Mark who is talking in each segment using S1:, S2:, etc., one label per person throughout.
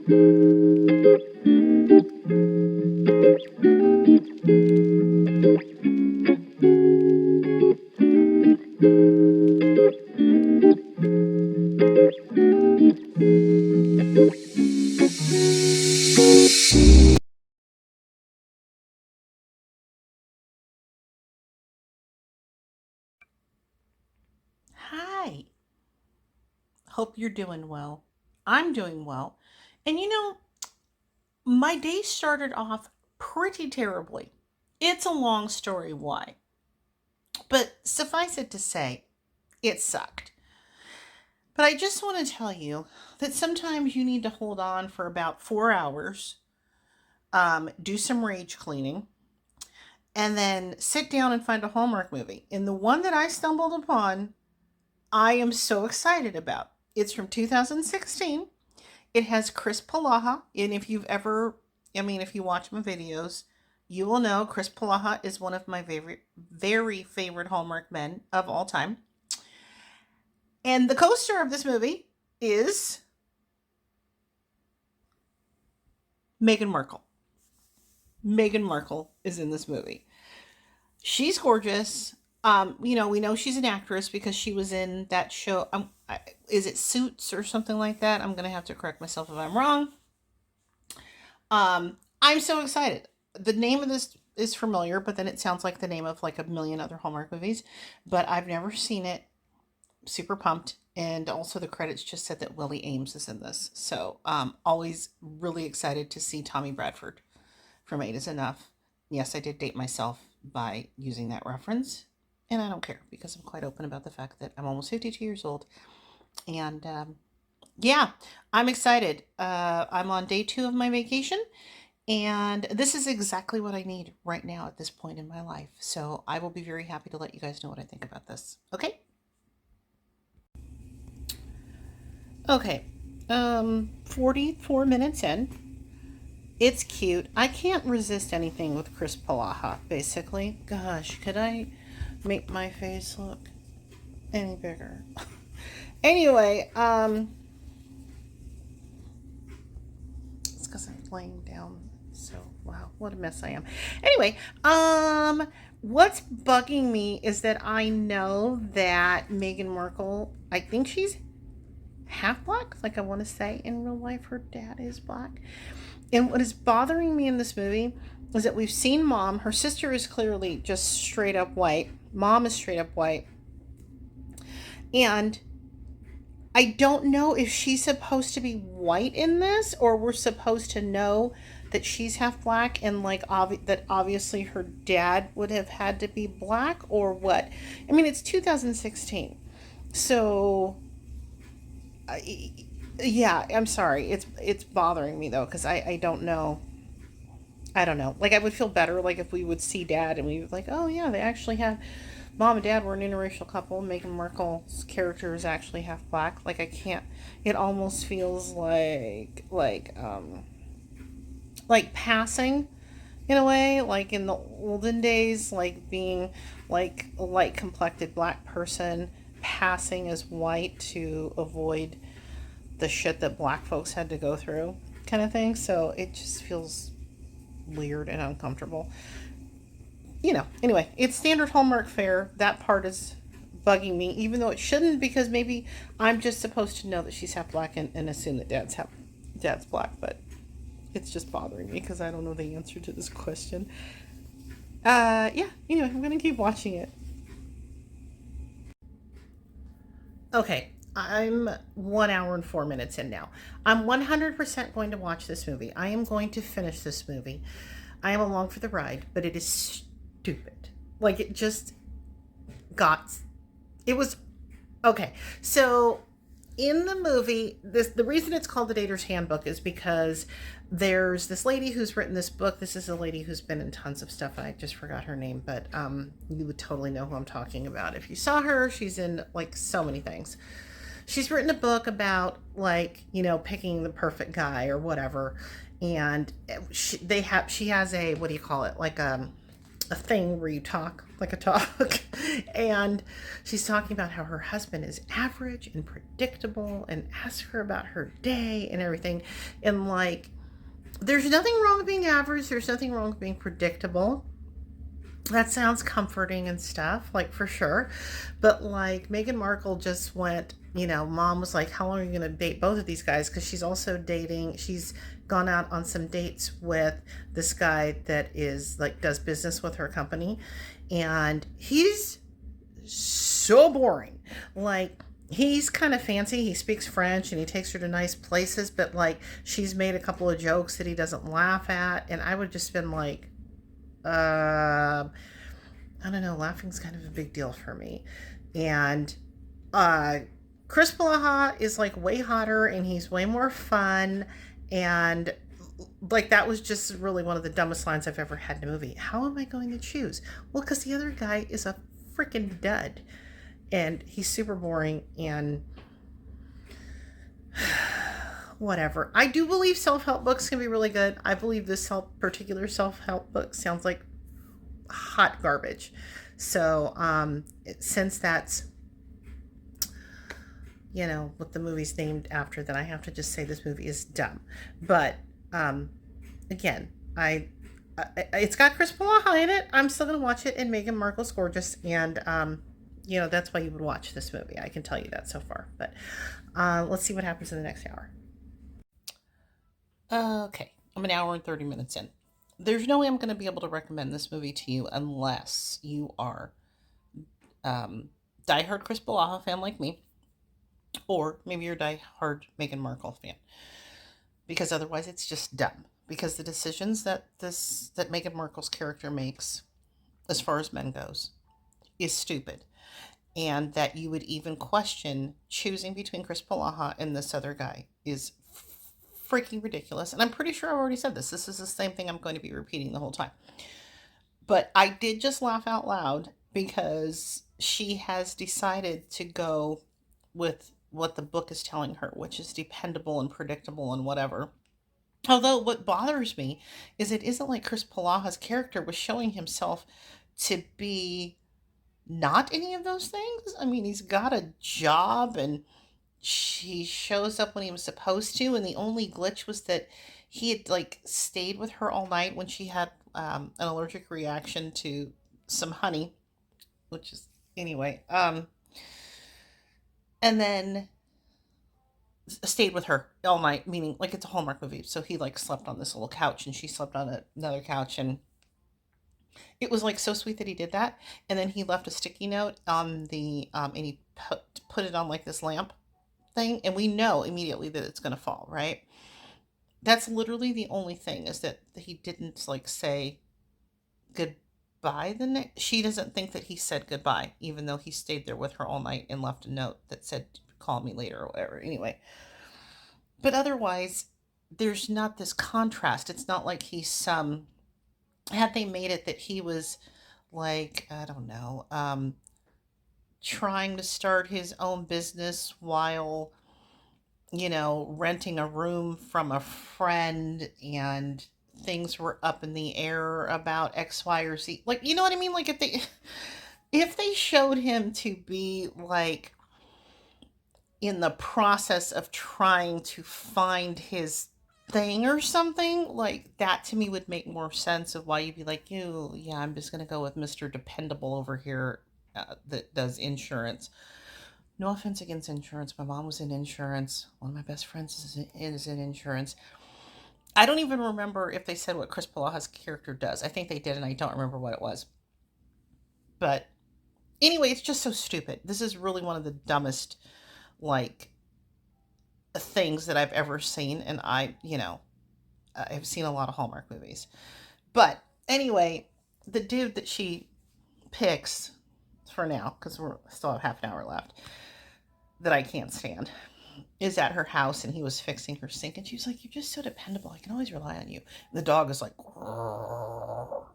S1: Hi, hope you're doing well. I'm doing well. And my day started off pretty terribly. It's a long story why, but suffice it to say, it sucked. But I just want to tell you that sometimes you need to hold on for about 4 hours, do some rage cleaning, and then sit down and find a Hallmark movie. And the one that I stumbled upon, I am so excited about. It's from 2016. It has Kris Polaha, and if you watch my videos, you will know Kris Polaha is one of my very favorite Hallmark men of all time. And the co-star of this movie is Meghan Markle. Meghan Markle is in this movie. She's gorgeous. We know she's an actress because she was in that show. Is it Suits or something like that? I'm gonna have to correct myself if I'm wrong. I'm so excited. The name of this is familiar, but then it sounds like the name of like a million other Hallmark movies. But I've never seen it. Super pumped. And also the credits just said that Willie Ames is in this. So always really excited to see Tommy Bradford from Eight is Enough. Yes, I did date myself by using that reference. And I don't care because I'm quite open about the fact that I'm almost 52 years old. And yeah, I'm excited. I'm on day 2 of my vacation. And this is exactly what I need right now at this point in my life. So I will be very happy to let you guys know what I think about this. Okay? Okay. 44 minutes in. It's cute. I can't resist anything with Kris Polaha, basically. Gosh, could I make my face look any bigger? Anyway, it's because I'm laying down. So, wow, what a mess I am. Anyway, what's bugging me is that I know that Meghan Markle, I think she's half black. Like I want to say in real life, her dad is black. And what is bothering me in this movie is that we've seen mom. Her sister is clearly just straight up white. Mom is straight up white. And I don't know if she's supposed to be white in this or we're supposed to know that she's half black and like that obviously her dad would have had to be black or what. I mean, it's 2016. So yeah, I'm sorry. It's bothering me though cuz I don't know. I don't know. Like I would feel better like if we would see dad and we would like, "Oh yeah, they actually have mom and dad were an interracial couple. Meghan Markle's character is actually half black." Like I can't. It almost feels like passing in a way, like in the olden days, like being like a light complected black person passing as white to avoid the shit that black folks had to go through, kind of thing. So it just feels weird and uncomfortable. Anyway, it's standard Hallmark fare. That part is bugging me, even though it shouldn't, because maybe I'm just supposed to know that she's half black and assume that dad's black, but it's just bothering me because I don't know the answer to this question. Yeah, anyway, I'm gonna keep watching it. Okay, I'm 1 hour and 4 minutes in now. I'm 100% going to watch this movie. I am going to finish this movie. I am along for the ride, but it is stupid. Like it just got. It was okay. So in the movie, the reason it's called The Dater's Handbook is because there's this lady who's written this book. This is a lady who's been in tons of stuff. I just forgot her name, but you would totally know who I'm talking about if you saw her. She's in like so many things. She's written a book about like picking the perfect guy or whatever, and she has a, what do you call it, like a a thing where you talk like a talk. And she's talking about how her husband is average and predictable and asks her about her day and everything. And like, there's nothing wrong with being average, there's nothing wrong with being predictable. That sounds comforting and stuff, like for sure. But like Meghan Markle just went, mom was like, how long are you going to date both of these guys? Because she's also dating, she's gone out on some dates with this guy that is like, does business with her company. And he's so boring. Like, he's kind of fancy. He speaks French and he takes her to nice places, but like, she's made a couple of jokes that he doesn't laugh at. And I would just been like, I don't know, laughing's kind of a big deal for me. And Kris Polaha is like way hotter and he's way more fun. And like, that was just really one of the dumbest lines I've ever had in a movie. How am I going to choose? Well, because the other guy is a freaking dud and he's super boring and whatever. I do believe self-help books can be really good. I believe this particular self-help book sounds like hot garbage. So since that's what the movie's named after, then I have to just say this movie is dumb. But again, it's got Kris Polaha in it. I'm still gonna watch it, and Meghan Markle's gorgeous, and that's why you would watch this movie. I can tell you that so far. But let's see what happens in the next hour. Okay, I'm an hour and 30 minutes in. There's no way I'm going to be able to recommend this movie to you unless you are diehard Kris Polaha fan like me, or maybe you're a diehard Meghan Markle fan, because otherwise it's just dumb. Because the decisions that Meghan Markle's character makes, as far as men goes, is stupid, and that you would even question choosing between Kris Polaha and this other guy is freaking ridiculous. And I'm pretty sure I've already said this. This is the same thing I'm going to be repeating the whole time. But I did just laugh out loud because she has decided to go with what the book is telling her, which is dependable and predictable and whatever. Although what bothers me is it isn't like Kris Polaha's character was showing himself to be not any of those things. I mean, he's got a job and she shows up when he was supposed to, and the only glitch was that he had like stayed with her all night when she had an allergic reaction to some honey, which is anyway, and then stayed with her all night, meaning like it's a Hallmark movie, so he like slept on this little couch and she slept on another couch, and it was like so sweet that he did that. And then he left a sticky note on the and he put it on like this lamp thing, and we know immediately that it's going to fall, right? That's literally the only thing, is that he didn't like say goodbye the next. She doesn't think that he said goodbye, even though he stayed there with her all night and left a note that said call me later or whatever. Anyway, but otherwise there's not this contrast. It's not like he's some had they made it that he was like, I don't know, trying to start his own business while, renting a room from a friend, and things were up in the air about X, Y, or Z. Like, you know what I mean? Like, if they showed him to be like in the process of trying to find his thing or something, like that to me would make more sense of why you'd be like, yeah, I'm just gonna go with Mr. Dependable over here that does insurance. No offense against insurance. My mom was in insurance. One of my best friends is in insurance. I don't even remember if they said what Kris Polaha's character does. I think they did, and I don't remember what it was. But anyway, it's just so stupid. This is really one of the dumbest, like, things that I've ever seen. And I've seen a lot of Hallmark movies. But anyway, the dude that she picks for now, because we still have half an hour left, that I can't stand, is at her house, and he was fixing her sink, and she's like, you're just so dependable, I can always rely on you. And the dog is like, grrr.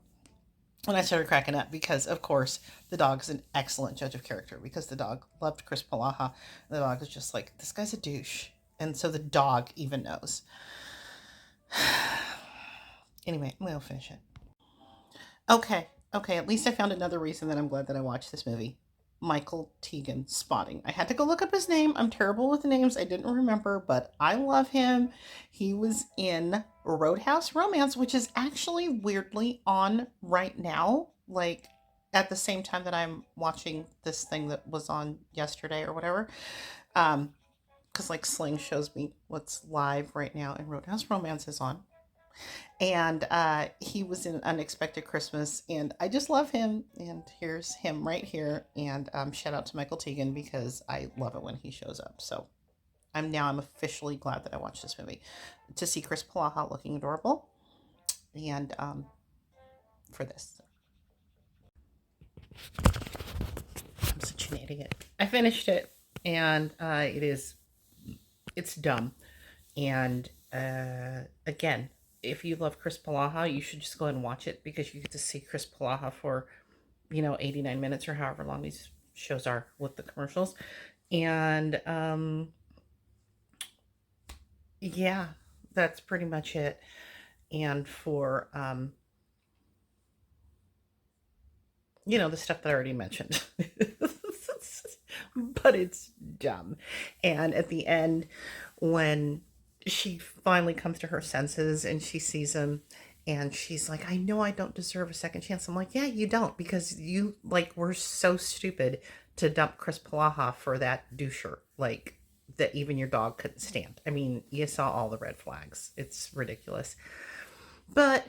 S1: And I started cracking up because, of course, the dog is an excellent judge of character, because the dog loved Kris Polaha, and the dog is just like, this guy's a douche. And so the dog even knows. Anyway, I'm going to finish it. Okay, Okay, at least I found another reason that I'm glad that I watched this movie. Michael Tegan Spotting. I had to go look up his name. I'm terrible with names. I didn't remember, but I love him. He was in Roadhouse Romance, which is actually weirdly on right now, like at the same time that I'm watching this thing that was on yesterday or whatever. Because like Sling shows me what's live right now, and Roadhouse Romance is on, and he was in Unexpected Christmas, and I just love him. And here's him right here. And shout out to Michael Tegan because I love it when he shows up. So I'm officially glad that I watched this movie to see Kris Polaha looking adorable, and for this, I'm such an idiot. I finished it, and it's dumb. And again, if you love Kris Polaha, you should just go ahead and watch it because you get to see Kris Polaha for, 89 minutes or however long these shows are with the commercials. And yeah, that's pretty much it. And for, the stuff that I already mentioned. But it's dumb. And at the end, when she finally comes to her senses and she sees him and she's like, I know I don't deserve a second chance. I'm like, yeah, you don't, because you like were so stupid to dump Kris Polaha for that doucher, like that even your dog couldn't stand. I mean, you saw all the red flags. It's ridiculous. But,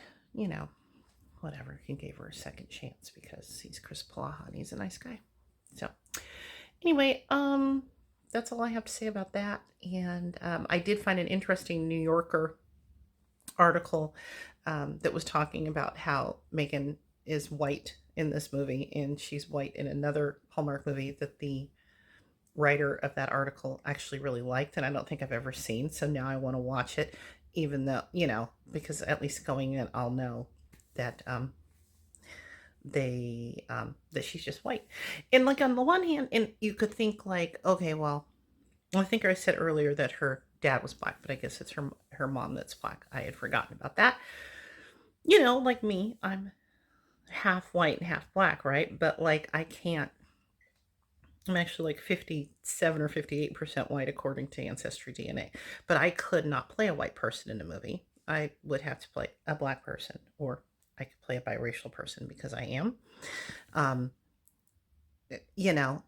S1: whatever. He gave her a second chance because he's Kris Polaha and he's a nice guy. So anyway, that's all I have to say about that. And I did find an interesting New Yorker article that was talking about how Meghan is white in this movie and she's white in another Hallmark movie that the writer of that article actually really liked, and I don't think I've ever seen. So now I want to watch it, even though, because at least going in, I'll know that that she's just white. And like on the one hand, and you could think like, okay, well, I think I said earlier that her dad was black, but I guess it's her mom that's black. I had forgotten about that. Like me, I'm half white and half black, right? But like I'm actually like 57 or 58% white according to Ancestry DNA. But I could not play a white person in a movie. I would have to play a black person, or I could play a biracial person because I am. Um,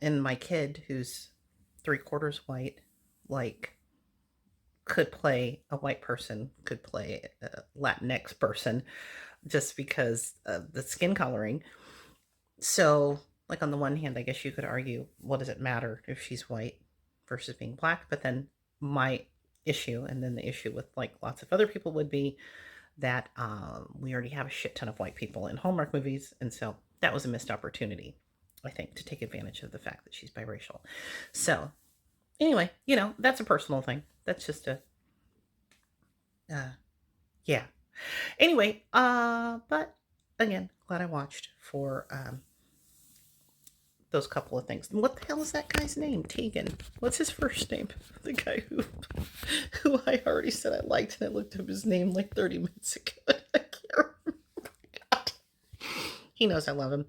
S1: and my kid, who's 3/4 white, like could play a white person, could play a Latinx person, just because of the skin coloring. So, like on the one hand, I guess you could argue, what does it matter if she's white versus being black? But then my issue, and then the issue with like lots of other people would be that we already have a shit ton of white people in Hallmark movies, and so that was a missed opportunity, I think, to take advantage of the fact that she's biracial. So anyway, that's a personal thing. That's just a yeah. Anyway, but again, glad I watched for those couple of things. What the hell is that guy's name? Tegan. What's his first name? The guy who I already said I liked, and I looked up his name like 30 minutes ago. I can't remember. God. He knows I love him.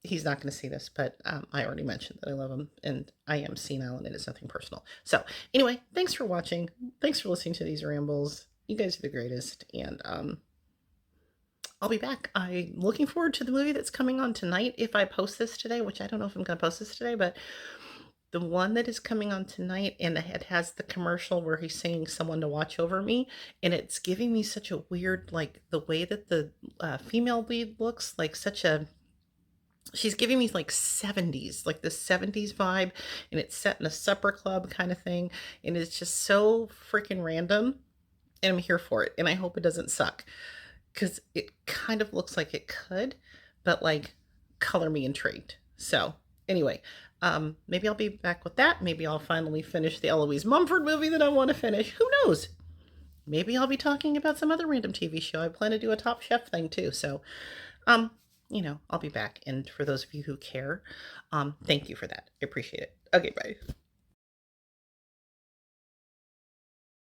S1: He's not going to see this, but I already mentioned that I love him, and I am senile, and it is nothing personal. So anyway, thanks for watching. Thanks for listening to these rambles. You guys are the greatest, and I'll be back. I'm looking forward to the movie that's coming on tonight. If I post this today, which I don't know if I'm going to post this today, but the one that is coming on tonight, and it has the commercial where he's singing Someone to Watch Over Me, and it's giving me such a weird, like the way that the female lead looks, like she's giving me like 70s, like the 70s vibe, and it's set in a supper club kind of thing, and it's just so freaking random, and I'm here for it, and I hope it doesn't suck, because it kind of looks like it could, but like color me intrigued. So anyway, maybe I'll be back with that. Maybe I'll finally finish the Eloise Mumford movie that I want to finish. Who knows? Maybe I'll be talking about some other random TV show. I plan to do a Top Chef thing too. So, I'll be back. And for those of you who care, thank you for that. I appreciate it. Okay, bye.